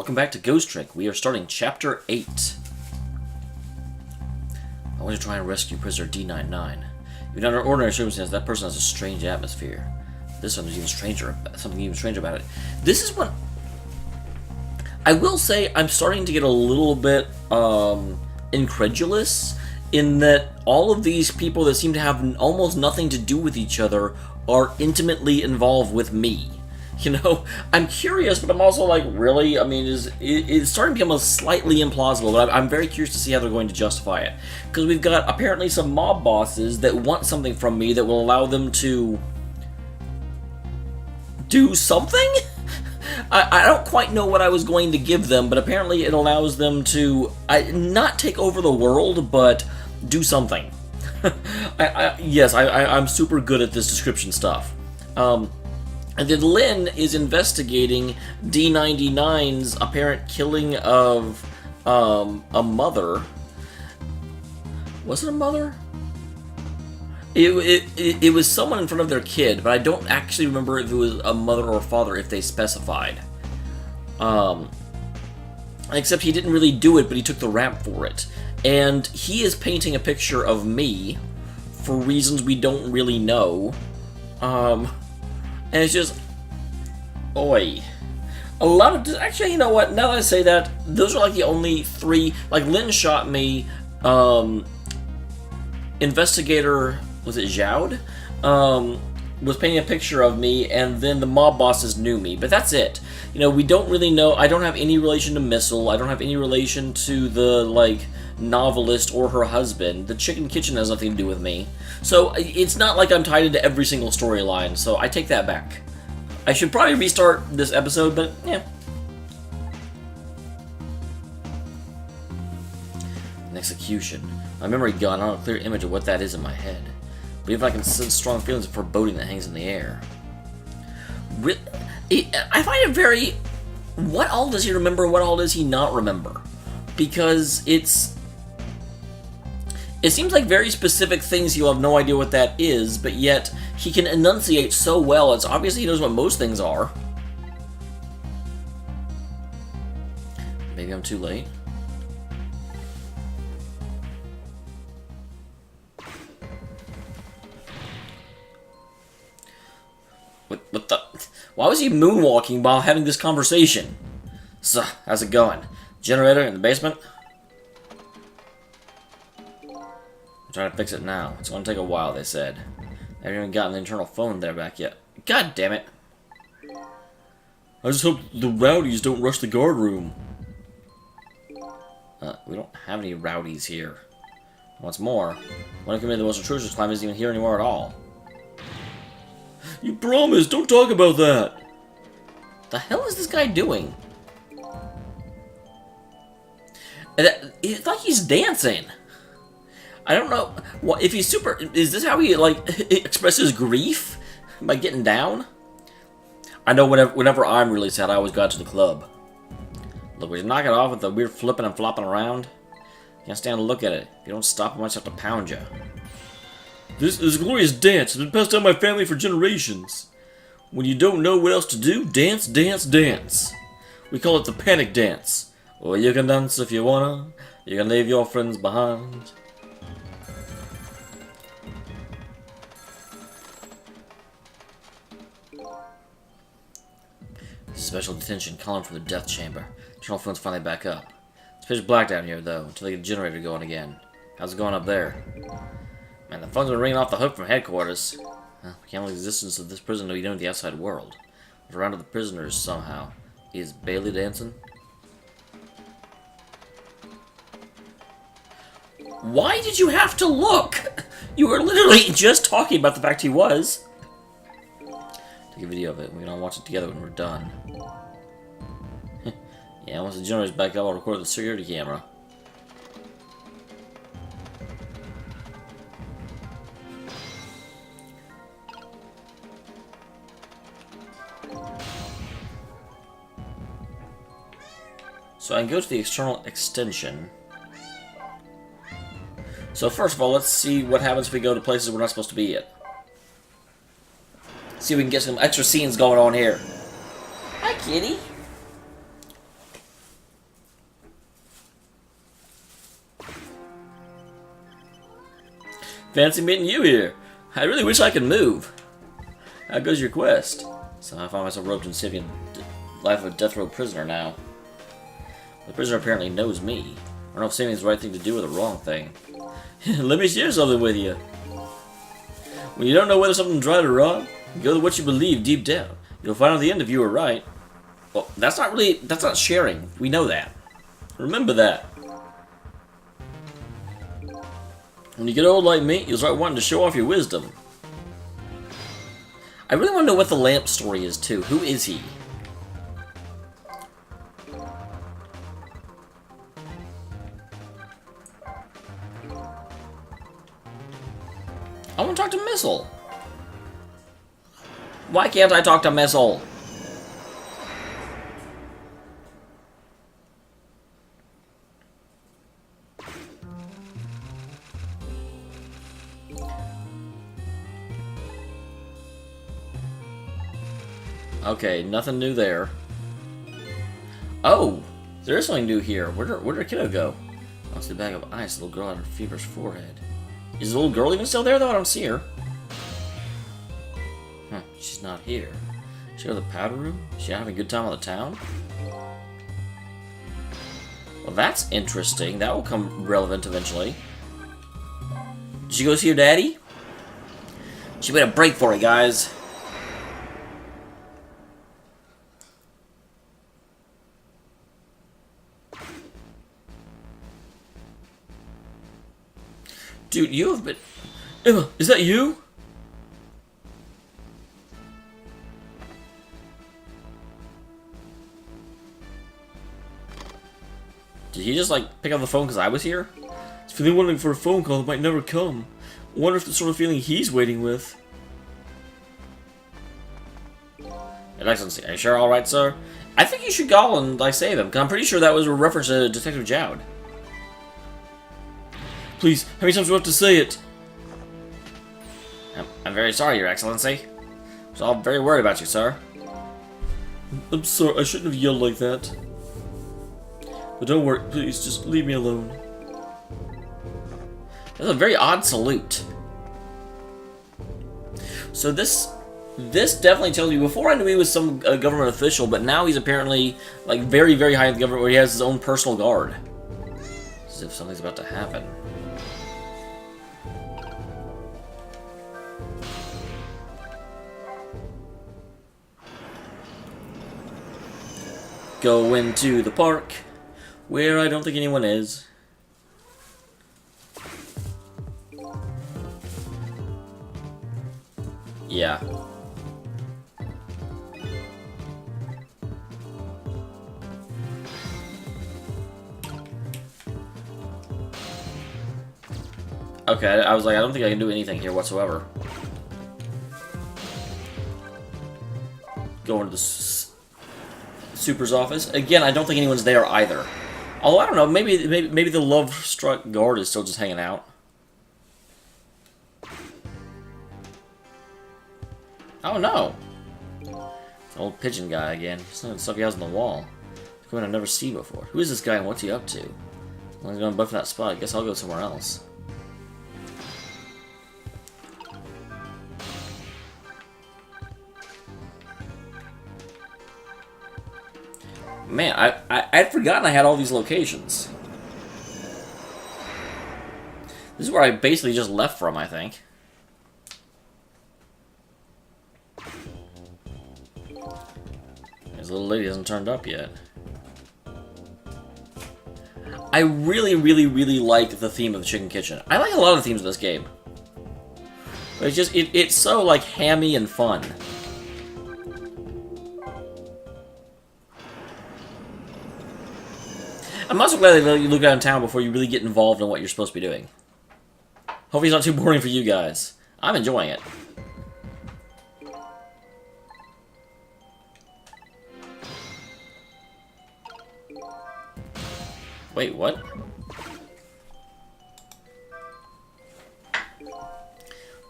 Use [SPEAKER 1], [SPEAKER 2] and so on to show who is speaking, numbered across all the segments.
[SPEAKER 1] Welcome back to Ghost Trick. We are starting Chapter 8. I want to try and rescue prisoner D99. Even under ordinary circumstances, that person has a strange atmosphere. This one is even stranger. Something even stranger about it. This is what... I will say I'm starting to get a little bit incredulous in that all of these people that seem to have almost nothing to do with each other are intimately involved with me. You know, I'm curious, but I'm also like, really? I mean, it's starting to become slightly implausible, but I'm very curious to see how they're going to justify it. Because we've got, apparently, some mob bosses that want something from me that will allow them to... do something? I don't quite know what I was going to give them, but apparently it allows them to not take over the world, but do something. Yes, I'm super good at this description stuff. And then Lynn is investigating D99's apparent killing of a mother. Was it a mother? It was someone in front of their kid, but I don't actually remember if it was a mother or a father, if they specified. Except he didn't really do it, but he took the rap for it. And he is painting a picture of me for reasons we don't really know. And it's just, oi. A lot of, actually, you know what, now that I say that, those are like the only three, like Lynn shot me, Investigator, was it Zhaud? Was painting a picture of me, and then the mob bosses knew me, but that's it. You know, we don't really know, I don't have any relation to Missile, I don't have any relation to the, like, novelist or her husband. The Chicken Kitchen has nothing to do with me. So, it's not like I'm tied into every single storyline, so I take that back. I should probably restart this episode, but, yeah. An execution. My memory gone, I don't have a clear image of what that is in my head. But even if I can sense strong feelings of foreboding that hangs in the air. I find it very... What all does he remember and what all does he not remember? Because it seems like very specific things you'll have no idea what that is, but yet he can enunciate so well, it's obvious he knows what most things are. Maybe I'm too late. What the... Why was he moonwalking while having this conversation? So, how's it going? Generator in the basement? I'm trying to fix it now. It's going to take a while, they said. I haven't even gotten the internal phone there back yet. God damn it. I just hope the rowdies don't rush the guard room. We don't have any rowdies here. What's more, one who committed the most atrocious crime isn't even here anymore at all. You promised! Don't talk about that! The hell is this guy doing? It's like he's dancing. I don't know. What if he's super... Is this how he, like, expresses grief? By getting down? I know whenever I'm really sad, I always go out to the club. Look, we knock it off with the weird flipping and flopping around. Can't stand to look at it. If you don't stop, I might have to pound you. This is a glorious dance. It's been passed down my family for generations. When you don't know what else to do, dance, dance, dance. We call it the panic dance. Or you can dance if you wanna. You can leave your friends behind. Special detention, calling from the death chamber. Internal phone's finally back up. It's pitch black down here, though, until they get the generator going again. How's it going up there? Man, the phone's been ringing off the hook from headquarters. We can't believe the existence of this prison to be known to the outside world. We're around to the prisoners somehow. Is Bailey dancing? Why did you have to look? You were literally just talking about the fact he was. Take a video of it. We're gonna watch it together when we're done. Yeah, once the generator's back up, I'll record the security camera. So I can go to the external extension. So first of all, let's see what happens if we go to places we're not supposed to be at. See if we can get some extra scenes going on here. Hi, kitty. Fancy meeting you here. I really wish I could move. How goes your quest? So I find myself roped into the life of a death row prisoner now. The prisoner apparently knows me. I don't know if saving is the right thing to do or the wrong thing. Let me share something with you. When you don't know whether something's right or wrong, you go to what you believe deep down. You'll find at the end if you were right. Well, that's not sharing. We know that. Remember that. When you get old like me, you'll start wanting to show off your wisdom. I really want to know what the lamp story is, too. Who is he? I want to talk to Missile. Why can't I talk to Missile? Okay, nothing new there. Oh, there is something new here. Where did Kiddo go? Oh, it's the bag of ice, the little girl on her feverish forehead. Is the little girl even still there, though? I don't see her. Huh, she's not here. She go to the powder room? She having a good time on the town? Well, that's interesting. That will come relevant eventually. Did she go see her daddy? She made a break for it, guys. Dude, you have been... Emma, is that you? Did he just, like, pick up the phone because I was here? He's feeling waiting for a phone call that might never come. I wonder if the sort of feeling he's waiting with. Your Excellency, are you sure all right, sir? I think you should call and, like, save him, because I'm pretty sure that was a reference to Detective Jowd. Please, how many times do I have to say it? I'm very sorry, Your Excellency. I was all very worried about you, sir. I'm sorry, I shouldn't have yelled like that. But don't worry, please, just leave me alone. That's a very odd salute. So this definitely tells me, before I knew he was some government official, but now he's apparently, like, very, very high in the government where he has his own personal guard. As if something's about to happen. Go into the park, where I don't think anyone is. Yeah. Okay, I was like, I don't think I can do anything here whatsoever. Go into the Super's office. Again, I don't think anyone's there either. Although, I don't know, maybe the love-struck guard is still just hanging out. Oh no! Old pigeon guy again. Some of the stuff he has on the wall. Something I've never seen before. Who is this guy and what's he up to? Well, he's going to buff that spot. I guess I'll go somewhere else. Man, I'd forgotten I had all these locations. This is where I basically just left from, I think. This little lady hasn't turned up yet. I really, really, really like the theme of the Chicken Kitchen. I like a lot of the themes of this game. But it's just, it's so, like, hammy and fun. I'm also glad they let you look out in town before you really get involved in what you're supposed to be doing. Hopefully it's not too boring for you guys. I'm enjoying it. Wait, what?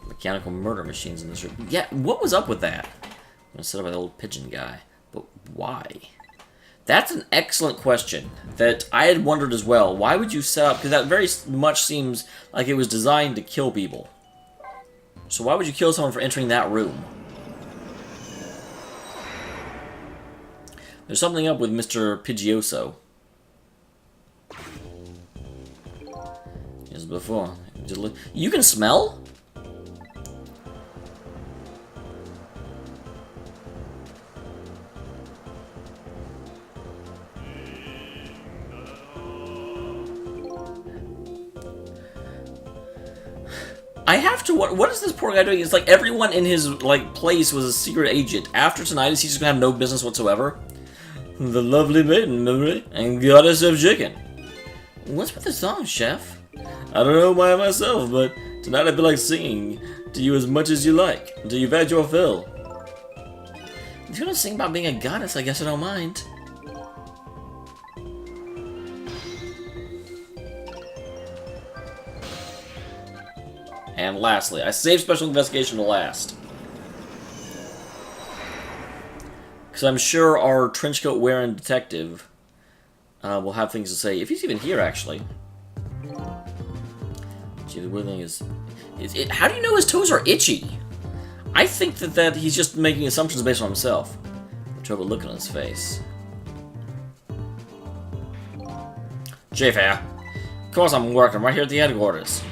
[SPEAKER 1] Mechanical murder machines in this room. Yeah, what was up with that? I'm gonna set up by the old pigeon guy. But why? That's an excellent question that I had wondered as well. Why would you set up... Because that very much seems like it was designed to kill people. So why would you kill someone for entering that room? There's something up with Mr. Pidgeoso. As before. You can smell? I have to. What is this poor guy doing? It's like everyone in his place was a secret agent. After tonight, is he just gonna have no business whatsoever? The lovely maiden, Marie, and goddess of chicken. What's with the song, chef? I don't know why myself, but tonight I feel like singing to you as much as you like, until you've had your fill. If you're gonna sing about being a goddess, I guess I don't mind. And lastly, I saved Special Investigation to last. Because I'm sure our trenchcoat wearing detective will have things to say. If he's even here, actually. Gee, the weird thing is... how do you know his toes are itchy? I think that he's just making assumptions based on himself. Trouble looking on his face. Chief here. Of course I'm working right here at the headquarters.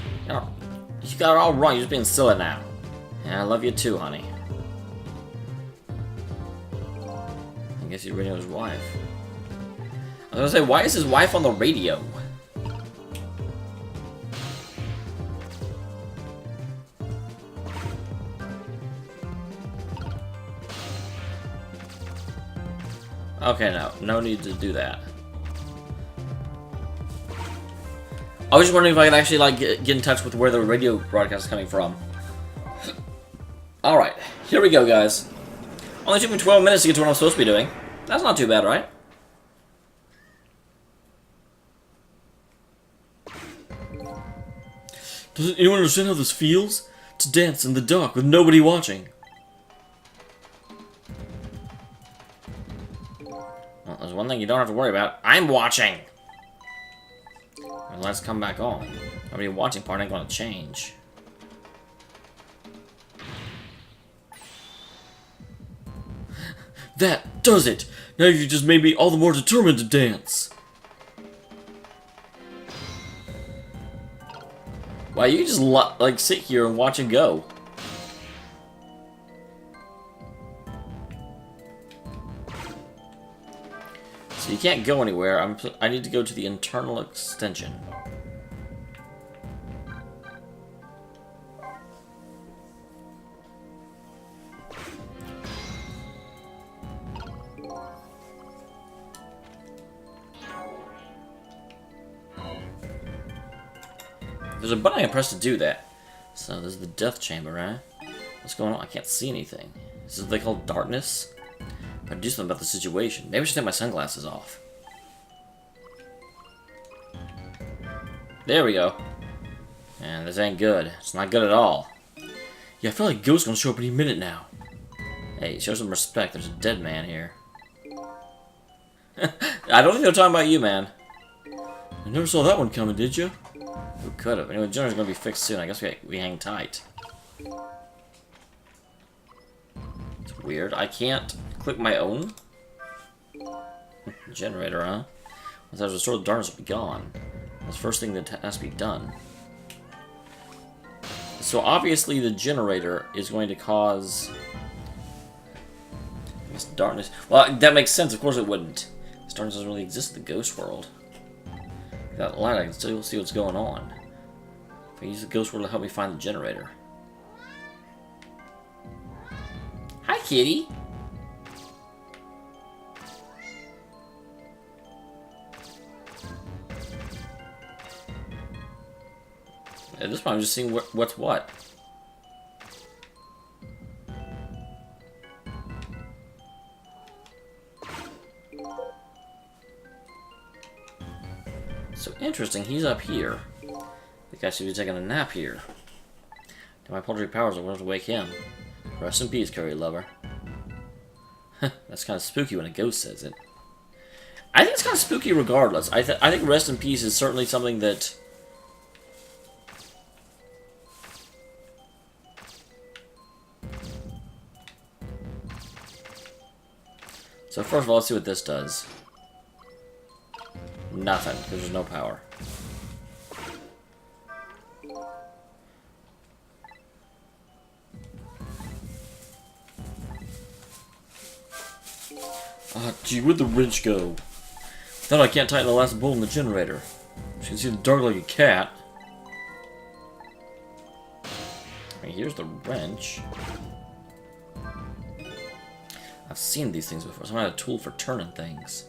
[SPEAKER 1] You got it all wrong, you're just being silly now. Yeah, I love you too, honey. I guess he's radioing his wife. I was gonna say, why is his wife on the radio? Okay, no need to do that. I was just wondering if I could actually get in touch with where the radio broadcast is coming from. Alright, here we go, guys. Only took me 12 minutes to get to what I'm supposed to be doing. That's not too bad, right? Does anyone understand how this feels? To dance in the dark with nobody watching. Well, there's one thing you don't have to worry about. I'm watching! Let's come back on. Nobody watching part ain't gonna change. That does it! Now you just made me all the more determined to dance. Wow, you can just sit here and watch it go. So you can't go anywhere. I need to go to the internal extension. There's a button I can press to do that. So this is the death chamber, right? What's going on? I can't see anything. This is what they call darkness. I do something about the situation. Maybe I should take my sunglasses off. There we go. And this ain't good. It's not good at all. Yeah, I feel like Ghost's gonna show up any minute now. Hey, show some respect. There's a dead man here. I don't think they're talking about you, man. I never saw that one coming, did you? Who could have? Anyway, the generator's gonna be fixed soon. I guess we hang tight. It's weird. I can't click my own generator, huh? Once I restore the darkness will be gone. That's the first thing that has to be done. So obviously the generator is going to cause this darkness. Well, that makes sense. Of course it wouldn't. This darkness doesn't really exist in the ghost world. That light, I can still see what's going on. If I use the ghost world to help me find the generator. Hi, kitty. At this point, I'm just seeing what's what. So interesting, he's up here. The guy should be taking a nap here. My poultry powers are going to wake him. Rest in peace, curry lover. That's kind of spooky when a ghost says it. I think it's kind of spooky regardless. I think Rest in Peace is certainly something that... So first of all, let's see what this does. Nothing, because there's no power. Ah, gee, where'd the wrench go? Thought I can't tighten the last bolt in the generator. You can see the dark like a cat. I mean, here's the wrench. I've seen these things before. Someone had a tool for turning things.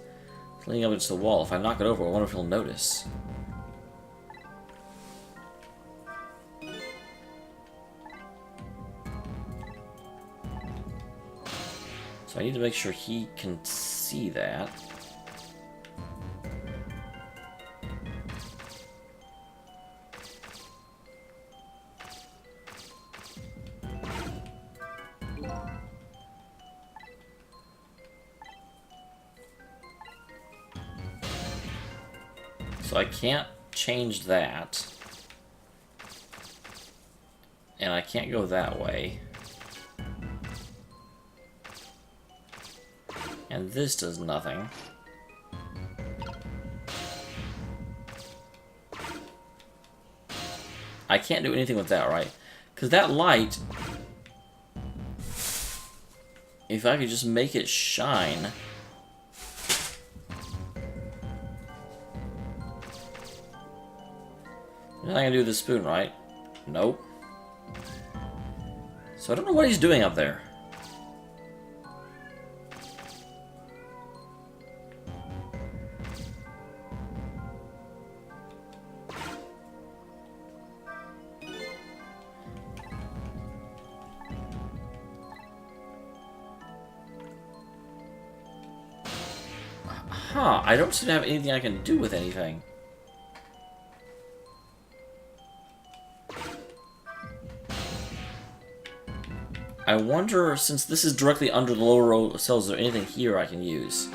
[SPEAKER 1] It's leaning up against the wall. If I knock it over, I wonder if he'll notice. So I need to make sure he can see that. So I can't change that. And I can't go that way. And this does nothing. I can't do anything with that, right? Because that light, if I could just make it shine. Nothing I can do with this spoon, right? Nope. So I don't know what he's doing up there. Huh, I don't seem to have anything I can do with anything. I wonder, since this is directly under the lower row of cells, is there anything here I can use?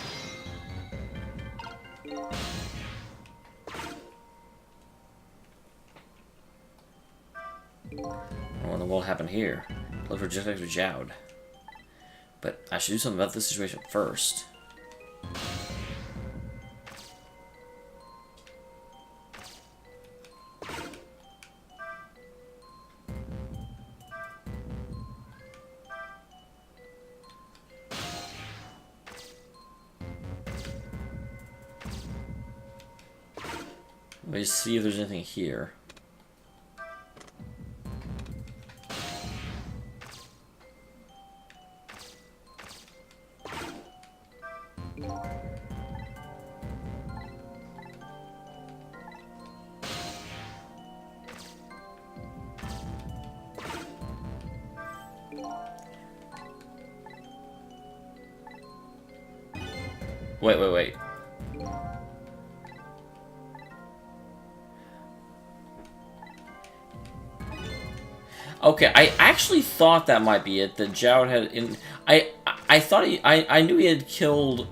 [SPEAKER 1] What will happen here? Look for projectiles with Jowd. But I should do something about this situation first. Let me see if there's anything here. Wait. Okay, I actually thought that might be it. That Jowd had in. I thought I knew he had killed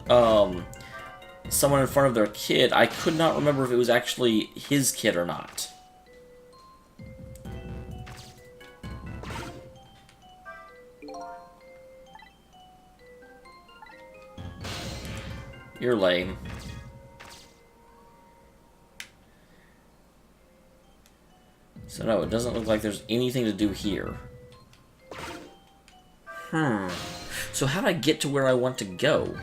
[SPEAKER 1] someone in front of their kid. I could not remember if it was actually his kid or not. You're lame. So no, it doesn't look like there's anything to do here. So how do I get to where I want to go?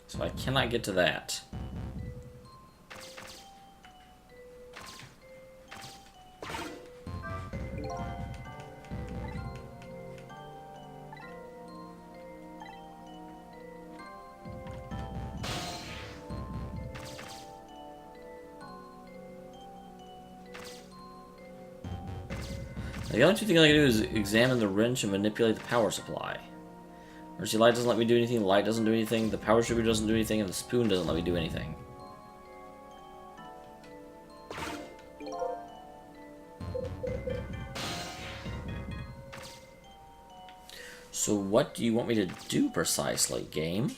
[SPEAKER 1] So I cannot get to that. The only two things I can do is examine the wrench and manipulate the power supply. Emergency light doesn't let me do anything, the light doesn't do anything, the power stripper doesn't do anything, and the spoon doesn't let me do anything. So what do you want me to do precisely, game?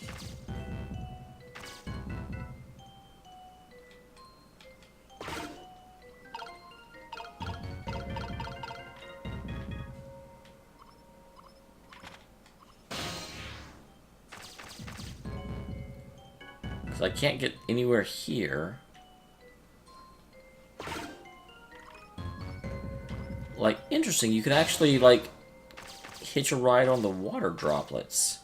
[SPEAKER 1] Because I can't get anywhere here. Like, interesting, you could actually, like, hitch a ride on the water droplets.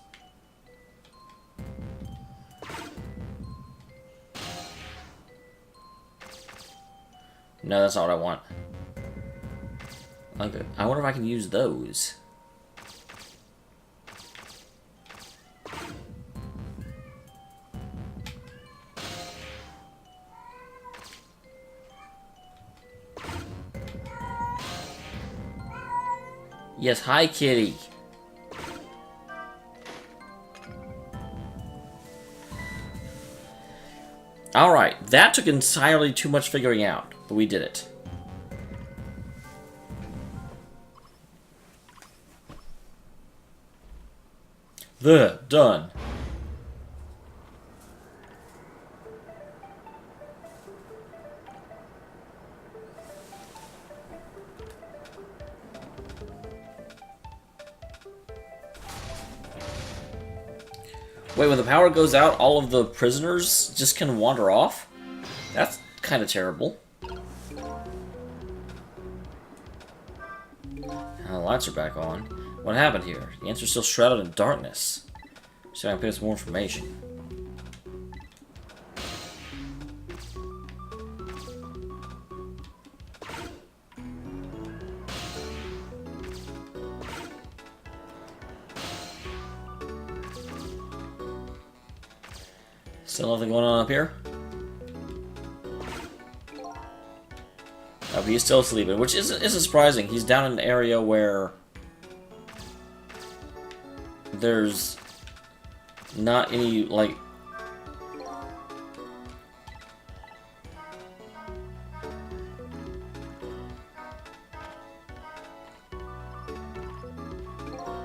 [SPEAKER 1] No, that's not what I want. Okay, I wonder if I can use those. Yes, hi, kitty. Alright, that took entirely too much figuring out, but we did it. There, done. Wait, when the power goes out, all of the prisoners just can wander off? That's kind of terrible. Now the lights are back on. What happened here? The answer's still shrouded in darkness. See if I can pick up some more information. Still nothing going on up here? Oh, but he's still sleeping, which isn't surprising. He's down in an area where there's not any, like...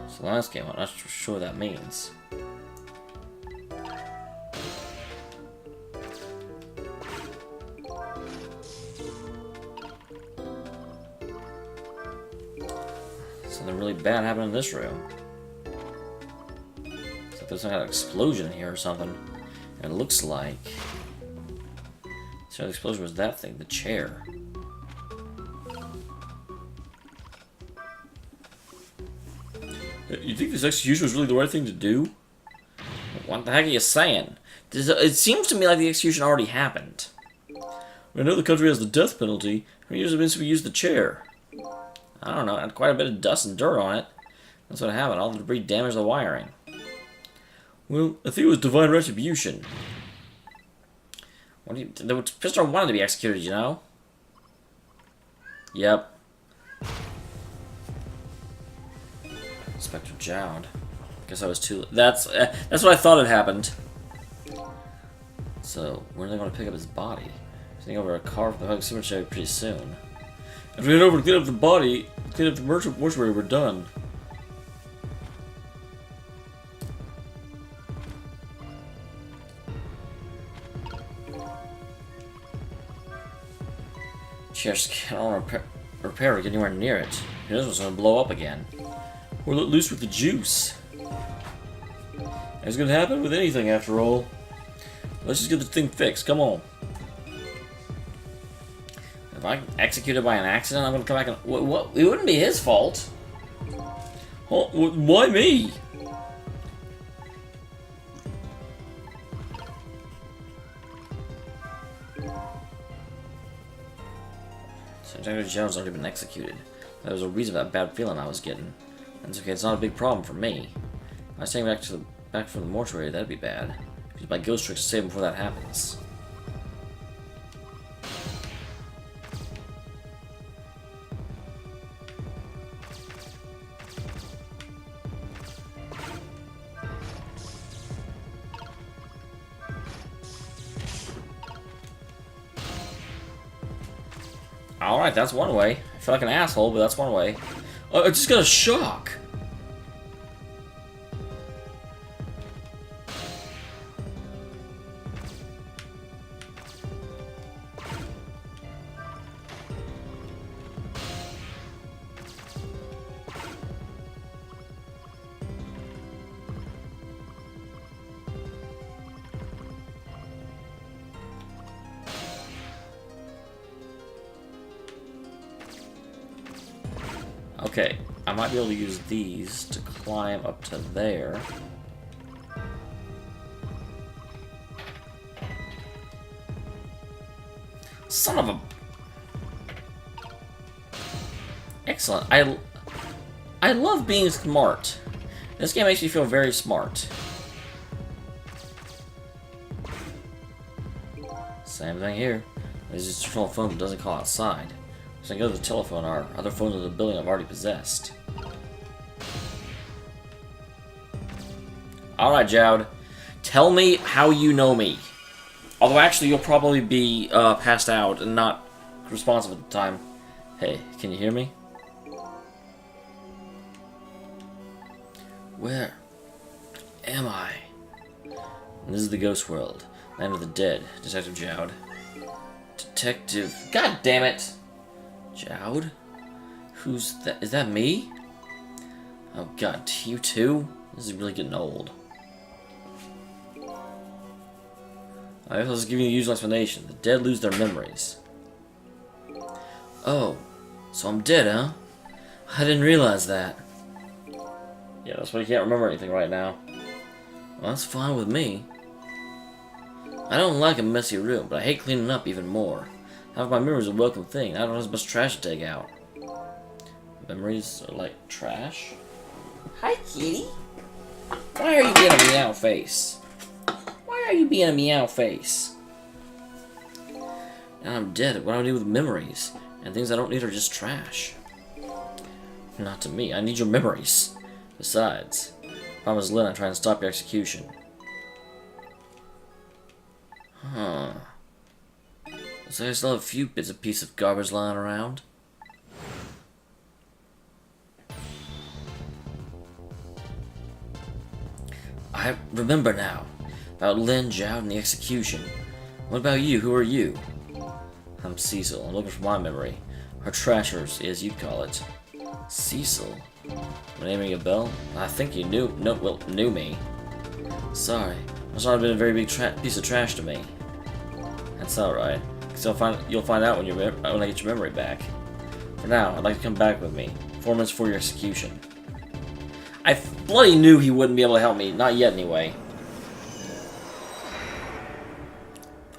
[SPEAKER 1] So last game, I'm not sure what that means. Something really bad happened in this room. It's like there's some kind of explosion here or something. And it looks like... So the explosion was that thing, the chair. You think this execution was really the right thing to do? What the heck are you saying? It seems to me like the execution already happened. I know the country has the death penalty. How many years have been since we used the chair? I don't know, it had quite a bit of dust and dirt on it. That's what happened. All the debris damaged the wiring. Well, I think it was divine retribution. What do you... The Piston wanted to be executed, you know? Yep. Inspector Jowd. Guess I was too... That's what I thought had happened. So, when are they going to pick up his body? He's going over a car from the cemetery pretty soon. If we head over to clean up the body, clean up the mortuary, we're done. Just can't repair or get anywhere near it. Who knows what's going to blow up again. We're let loose with the juice. It's going to happen with anything, after all. Let's just get the thing fixed. Come on. If I'm executed by an accident, I'm going to come back and... What? It wouldn't be his fault. Oh, why me? So Dr. Jones already been executed. There was a reason for that bad feeling I was getting. That's okay, it's not a big problem for me. If I was taken back from the mortuary, that'd be bad. Use my ghost tricks to save him before that happens. Alright, that's one way. I feel like an asshole, but that's one way. I just got a shock. Okay, I might be able to use these to climb up to there. Son of a... Excellent. I love being smart. This game makes me feel very smart. Same thing here. There's just a phone that doesn't call outside. So I go to the telephone, our other phones in the building I've already possessed. Alright, Jowd. Tell me how you know me. Although, actually, you'll probably be passed out and not responsive at the time. Hey, can you hear me? Where am I? This is the ghost world. Land of the dead. Detective Jowd. Detective... God damn it! Jowd? Who's that? Is that me? Oh god, you too? This is really getting old. I guess I'll just give you the usual explanation. The dead lose their memories. Oh, so I'm dead, huh? I didn't realize that. Yeah, that's why you can't remember anything right now. Well, that's fine with me. I don't like a messy room, but I hate cleaning up even more. Having my memories is a welcome thing. I don't have as much trash to take out. Memories are like trash? Hi, kitty. Why are you being a meow face? Why are you being a meow face? Now I'm dead. What do I do with memories? And things I don't need are just trash. Not to me. I need your memories. Besides, promise Lynn I'm trying to stop your execution. Huh. Looks like I still have a few bits of piece of garbage lying around. I remember now. About Lynn, Jowd, and the execution. What about you? Who are you? I'm Cecil. I'm looking for my memory. Or trashers, as you'd call it. Cecil? My name ring a bell? I think you knew me. Sorry. Must not have been a very big piece of trash to me. That's alright. You'll find out when I get your memory back. For now, I'd like to come back with me. 4 minutes before your execution. I bloody knew he wouldn't be able to help me. Not yet, anyway.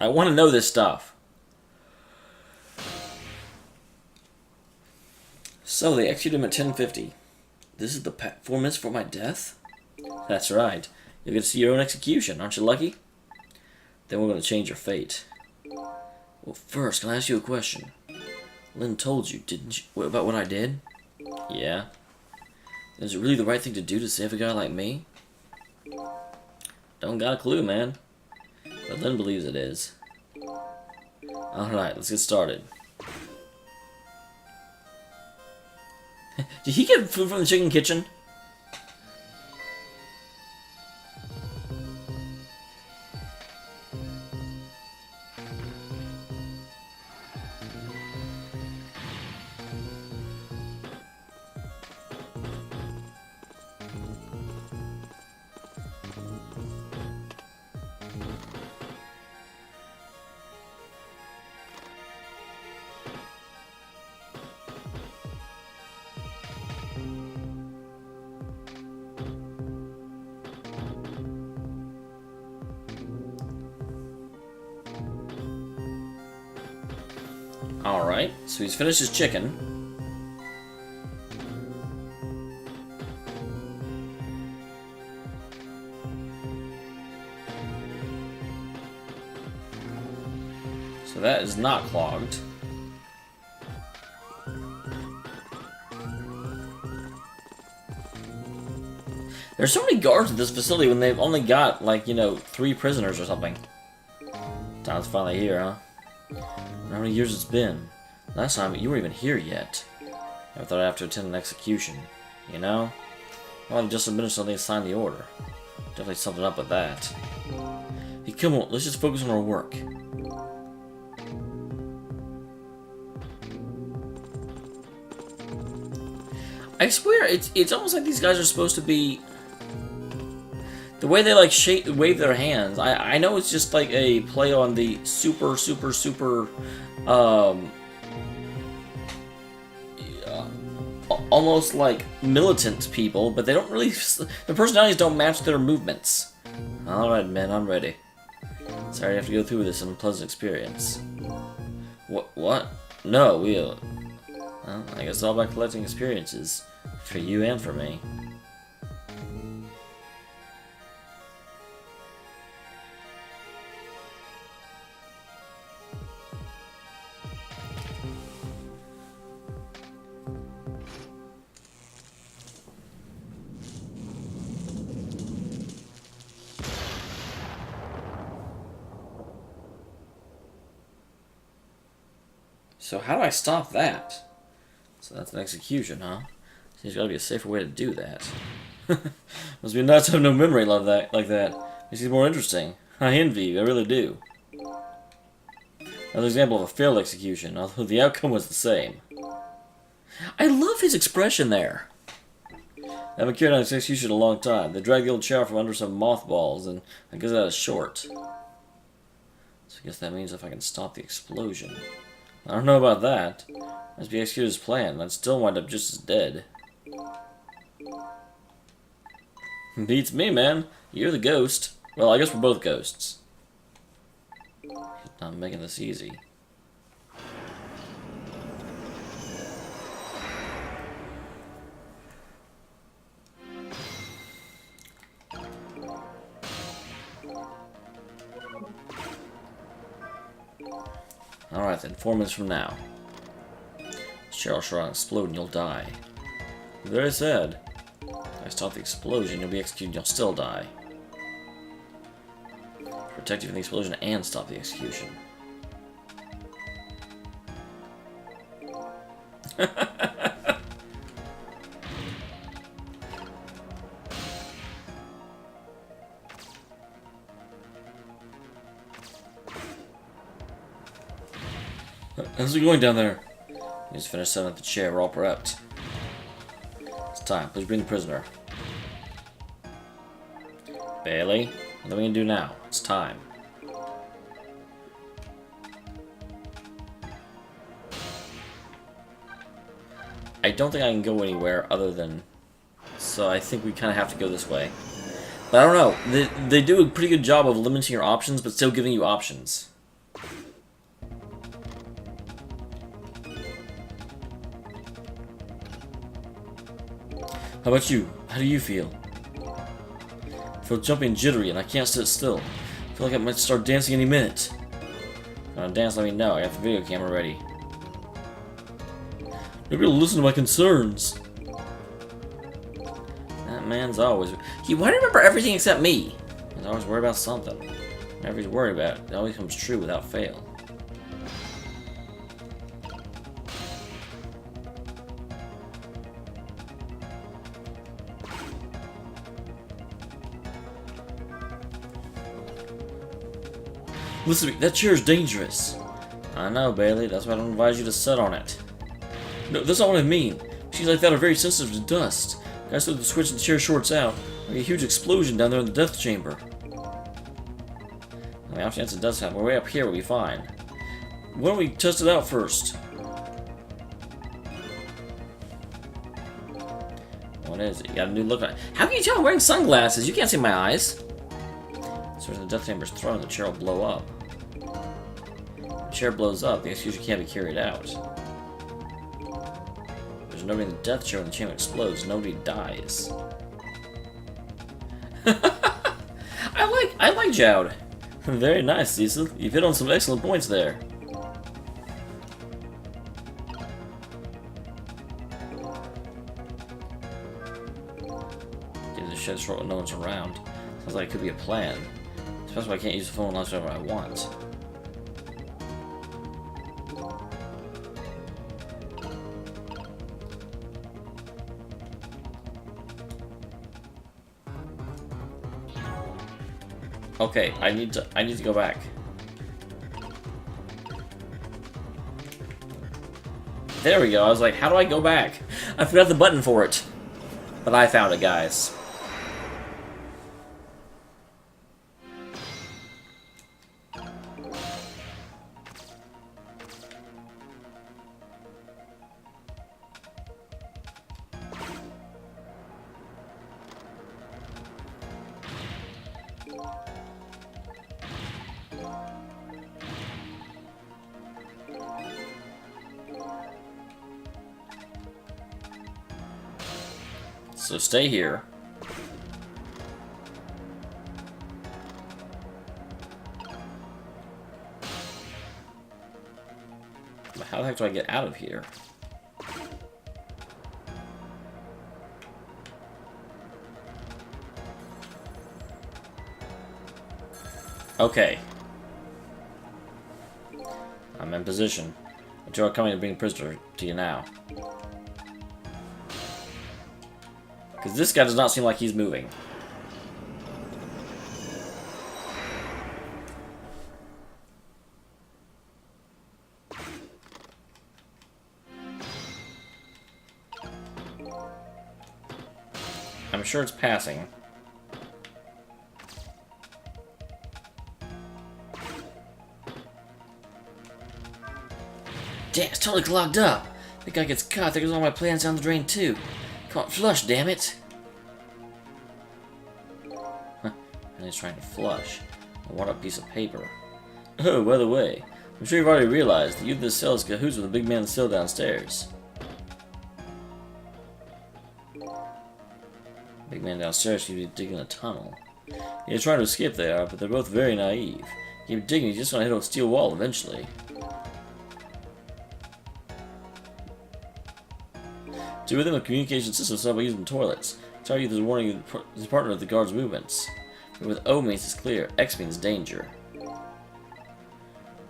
[SPEAKER 1] I want to know this stuff. So, they executed him at 10:50. This is the 4 minutes for my death? That's right. You'll get to see your own execution. Aren't you lucky? Then we're going to change your fate. Well, first, can I ask you a question? Lynn told you, didn't you, about what I did? Yeah. Is it really the right thing to do to save a guy like me? Don't got a clue, man. But Lynn believes it is. Alright, let's get started. Did he get food from the chicken kitchen? Alright, so he's finished his chicken. So that is not clogged. There's so many guards at this facility when they've only got, like, 3 prisoners or something. Time's finally here, huh? How many years it's been? Last time, you weren't even here yet. I thought I'd have to attend an execution. You know? Well, I just administered something to sign the order. Definitely something up with that. Hey, come on, let's just focus on our work. I swear, it's almost like these guys are supposed to be... The way they, like, wave their hands, I know it's just, like, a play on the super, almost like militant people, but they don't really. Their personalities don't match their movements. All right, man, I'm ready. Sorry you have to go through this unpleasant experience. What? No, we'll. Well, I guess it's all about collecting experiences for you and for me. So how do I stop that? So that's an execution, huh? There's gotta be a safer way to do that. Must be nuts to have no memory like that. Makes it more interesting. I envy you, I really do. Another example of a failed execution, although the outcome was the same. I love his expression there. I haven't carried on this execution in a long time. They dragged the old chow from under some mothballs, and I guess that is short. So I guess that means if I can stop the explosion. I don't know about that. Must be executed as planned. I'd still wind up just as dead. Beats me, man. You're the ghost. Well, I guess we're both ghosts. Not making this easy. Alright then, 4 minutes from now. Cheryl Sharon explode and you'll die. Very sad. If I stop the explosion, you'll be executed and you'll still die. Protect you from the explosion and stop the execution. How's it going down there? We just finished setting up the chair. We're all prepped. It's time. Please bring the prisoner. Bailey, what are we gonna do now? It's time. I don't think I can go anywhere other than... So I think we kind of have to go this way. But I don't know. They do a pretty good job of limiting your options, but still giving you options. How about you? How do you feel? I feel jumpy and jittery and I can't sit still. I feel like I might start dancing any minute. If you want to dance, let me know. I got the video camera ready. Nobody will listen to my concerns. That man's always... Why do you remember everything except me? He's always worried about something. Whatever he's worried about, it always comes true without fail. Listen to me, that chair is dangerous. I know, Bailey, that's why I don't advise you to sit on it. No, that's not what I mean. Machines like that are very sensitive to dust. Guys throw the switch and the chair shorts out. There'll be a huge explosion down there in the death chamber. I mean, off chance it does happen, we're way up here, we'll be fine. Why don't we test it out first? What is it? You got a new look on it. How can you tell I'm wearing sunglasses? You can't see my eyes. So as the death chamber's thrown, the chair will blow up. If the chair blows up, the execution can't be carried out. There's nobody in the death chair when the chamber explodes. Nobody dies. I like Jowd. Very nice, Cecil. You've hit on some excellent points there. Get the shed short when no one's around. Sounds like it could be a plan. Especially if I can't use the phone unless whenever I want. Okay, I need to go back. There we go. I was like, how do I go back? I forgot the button for it. But I found it, guys. So stay here. But how the heck do I get out of here? Okay. I'm in position. But you are coming to bring a prisoner to you now. Because this guy does not seem like he's moving. I'm sure it's passing. Damn, it's totally clogged up. The guy gets caught, there goes all my plans down the drain too. Can't flush, damn it. Huh. And he's trying to flush. What a piece of paper. Oh, by the way, I'm sure you've already realized that you in this cell is cahoots with the big man in the cell downstairs. Big man downstairs should be digging a tunnel. You're trying to escape they are, but they're both very naive. Keep digging, you're just gonna hit a steel wall eventually. Two of them have communication systems set up by using toilets. Target is warning his partner of the guard's movements. But with O means it's clear, X means danger. When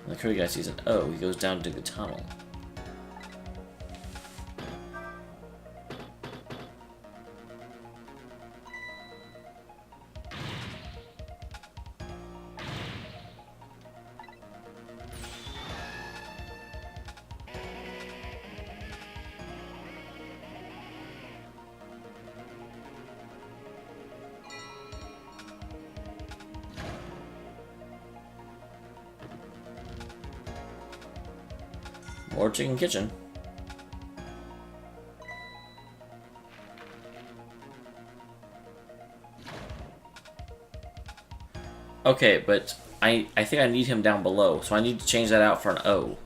[SPEAKER 1] the curry guy sees an O, he goes down to dig the tunnel. More chicken kitchen. Okay, but I think I need him down below, so I need to change that out for an O.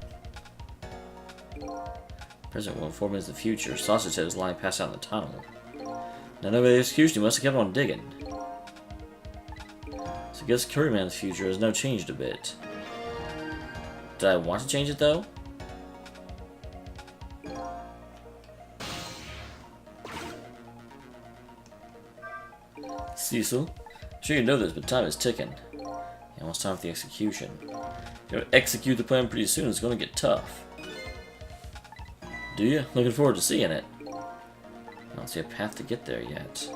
[SPEAKER 1] President will inform me of the future. Sausage Head is lying passed out in the tunnel. Now nobody execution, he must have kept on digging. So I guess Curryman's future has now changed a bit. Did I want to change it though? Cecil, I'm sure you know this, but time is ticking. Almost time for the execution. You're gonna execute the plan pretty soon, it's gonna get tough. Do you? Looking forward to seeing it. I don't see a path to get there yet.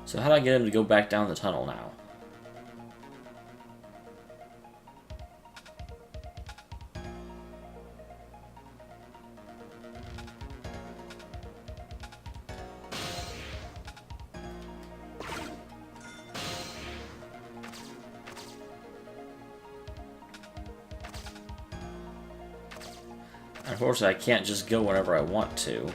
[SPEAKER 1] So how do I get him to go back down the tunnel now? Unfortunately, I can't just go whenever I want to.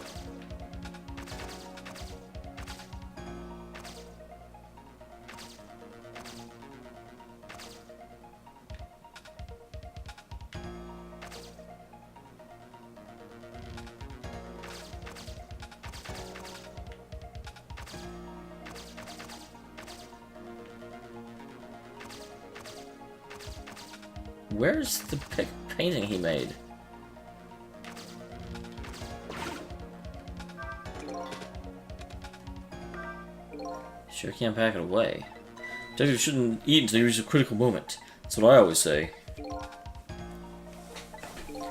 [SPEAKER 1] Where's the painting he made? Sure can't pack it away. Detectives shouldn't eat until you reach a critical moment. That's what I always say. What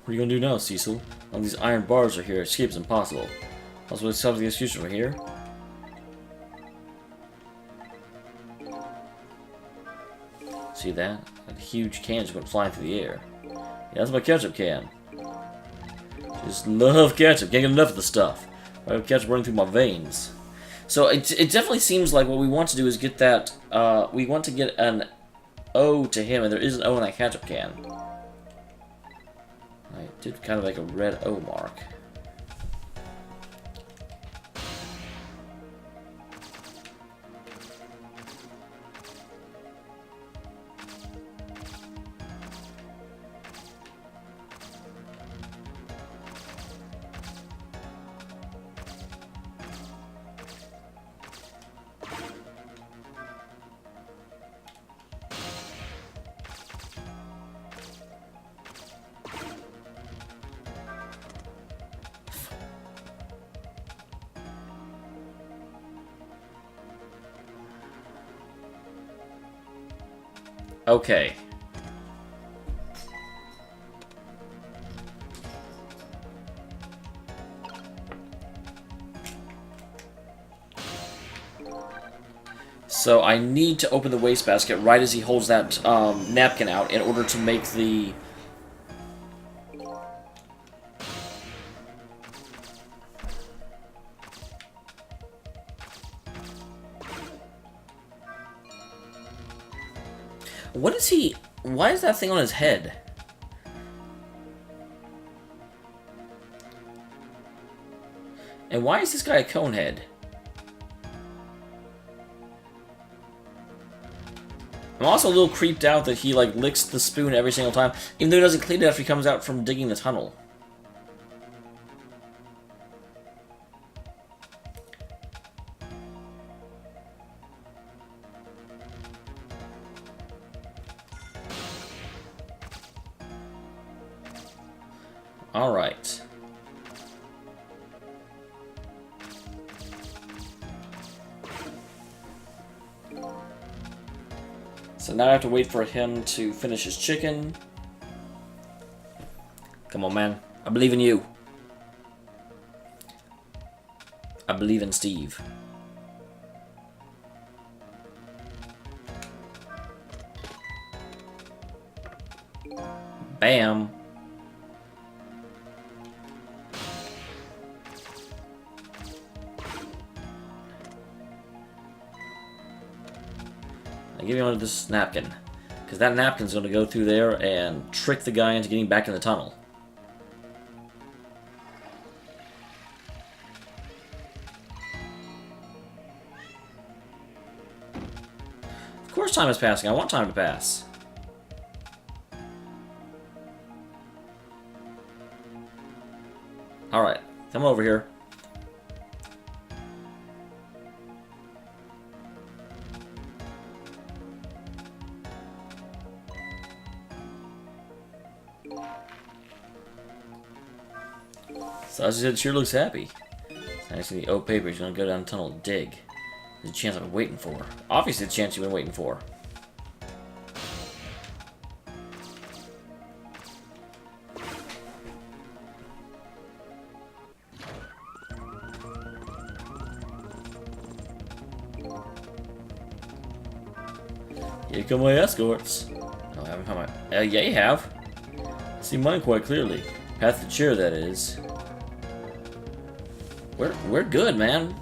[SPEAKER 1] are you gonna do now, Cecil? All these iron bars are here, escape is impossible. Also, let's stop the execution from here. See that? That huge can just went flying through the air. Yeah, that's my ketchup can. Just love ketchup. Can't get enough of the stuff. I have ketchup running through my veins. So it definitely seems like what we want to do is get that. We want to get an O to him, and there is an O in that ketchup can. I did kind of like a red O mark. Okay. So I need to open the wastebasket right as he holds that napkin out in order to make the... What is he... Why is that thing on his head? And why is this guy a cone head? I'm also a little creeped out that he, like, licks the spoon every single time, even though he doesn't clean it after he comes out from digging the tunnel. Alright. So now I have to wait for him to finish his chicken. Come on, man. I believe in you. I believe in Steve. Bam. Give me this napkin, because that napkin's going to go through there and trick the guy into getting back in the tunnel. Of course time is passing. I want time to pass. Alright, come over here. So as I said, sure looks happy. I see the old paper. He's gonna go down the tunnel and dig. There's a chance I've been waiting for. Obviously, the chance you've been waiting for. Here come my escorts. Oh, I haven't found my. Yeah, you have. I see mine quite clearly. Path to the chair, that is. We're good, man.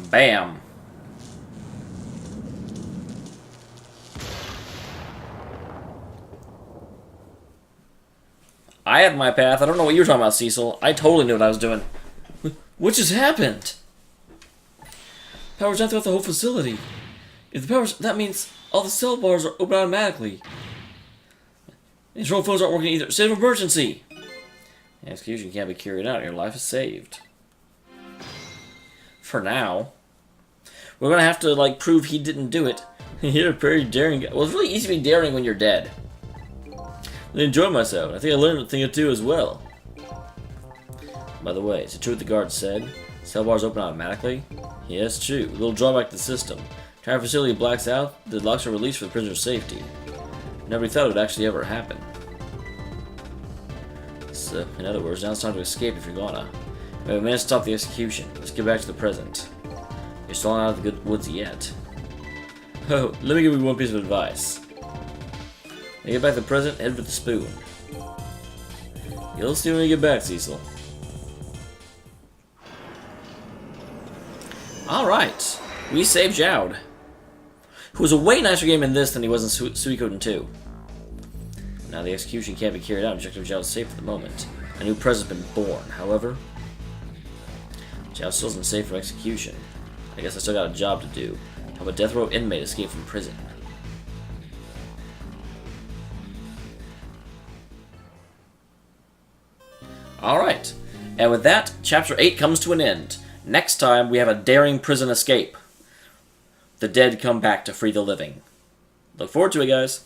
[SPEAKER 1] Bam. I had my path. I don't know what you're talking about, Cecil. I totally knew what I was doing. What just happened? Power's down throughout the whole facility. If the power's... That means all the cell bars are open automatically. Control phones aren't working either. State of emergency! Execution can't be carried out. Your life is saved. For now. We're gonna have to, like, prove he didn't do it. You're a very daring guy. Well, it's really easy to be daring when you're dead. I enjoyed myself. I think I learned a thing or two as well. By the way, is it true what the guard said? Cell bars open automatically? Yes, true. A little drawback to the system. Entire facility blacks out. The locks are released for the prisoner's safety. Nobody thought it would actually ever happen. So, in other words, now it's time to escape if you're gonna. We have a minute to stop the execution. Let's get back to the present. You're still not out of the good woods yet. Oh, let me give you one piece of advice. When you get back to the present, head for the spoon. You'll see when you get back, Cecil. Alright. We saved Jowd, who was a way nicer game in this than he was in Suikoden 2. Now the execution can't be carried out. Objective Jowd is safe for the moment. A new president's been born. However, Jowd still isn't safe for execution. I guess I still got a job to do. Help a death row inmate escape from prison. Alright. And with that, Chapter 8 comes to an end. Next time, we have a daring prison escape. The dead come back to free the living. Look forward to it, guys.